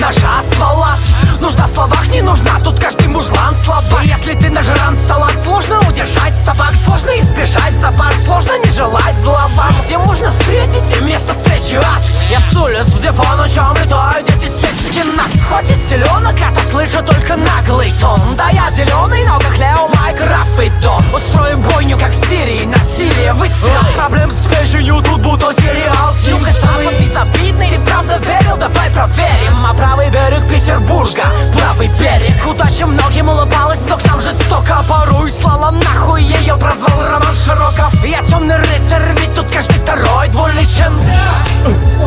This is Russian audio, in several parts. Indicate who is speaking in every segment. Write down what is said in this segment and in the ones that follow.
Speaker 1: ножа ствола. Нужна в словах, не нужна, тут каждый мужлан слабак. Если ты нажран салат, сложно удержать собак. Сложно избежать запар, сложно не желать зла вам. Где можно встретить и место встречи ад? Я с улиц, где по ночам летают дети сечки над. Хватит селенок, а то слышу только наглый тон. Да я зеленый, но как Лео, Майкрафт и Дон. Устроим бойню, как в Сирии, насилие, выстрел. Проблем с фэшенью тут будто сериал. С юга запад безобидный, или правда верил? Давай проверим. А правый берег Петербурга, правый берег. Удача многим улыбалась, но к нам жестоко. Порой слала нахуй, ее прозвал Роман Широков. Я темный рыцарь, ведь тут каждый второй двуличен.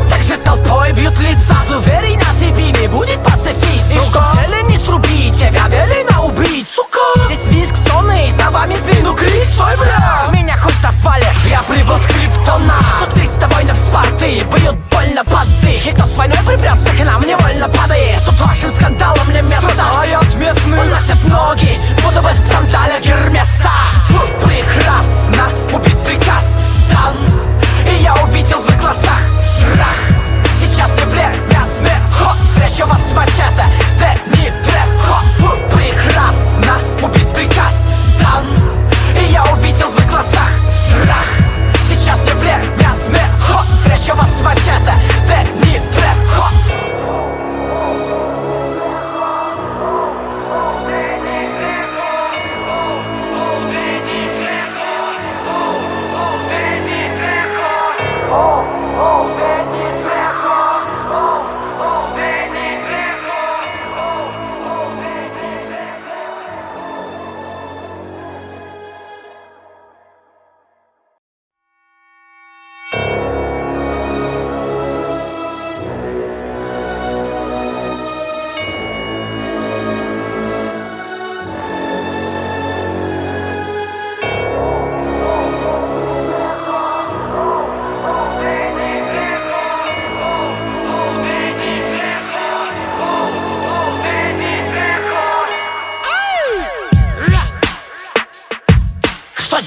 Speaker 1: Также толпой бьют лица. Уверен, на тебе не будет пацифист. И что? Цели не срубить, тебя велено убить, сука. Здесь визг сонный, и за вами спину крик. Стой, бля! Меня хоть завалишь, я прибыл с Криптона. Тут 300 воинов Спарты, бьют больно под дых. И кто с войной припрется к нам, невольно падает. Тут вашим скандалом не место. Страдают местные, уносят ноги, будто бы в сандалях Гермеса. Прекрасно, убит приказ дан. И я увидел в их глазах страх. Сейчас не время смеха, встречу вас с мачете, Дэнни Трехо. Прекрасно, убит приказ дан. И я увидел в их глазах страх. Сейчас не время смеха, встречу вас с мачете, Дэнни Трехо.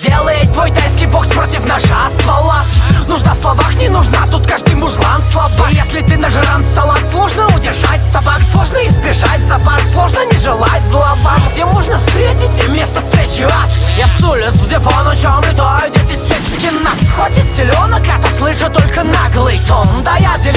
Speaker 1: Делает твой тайский бокс против ножа ствола. Нужна в словах, не нужна, тут каждый мужлан слабак. Если ты нажран салат, сложно удержать собак. Сложно избежать запар, сложно не желать зла вам. Где можно встретить и место встречи ад? Я с улиц, где по ночам летают дети сечки над. Хватит селенок, а то слышу только наглый тон. Да я зеленый.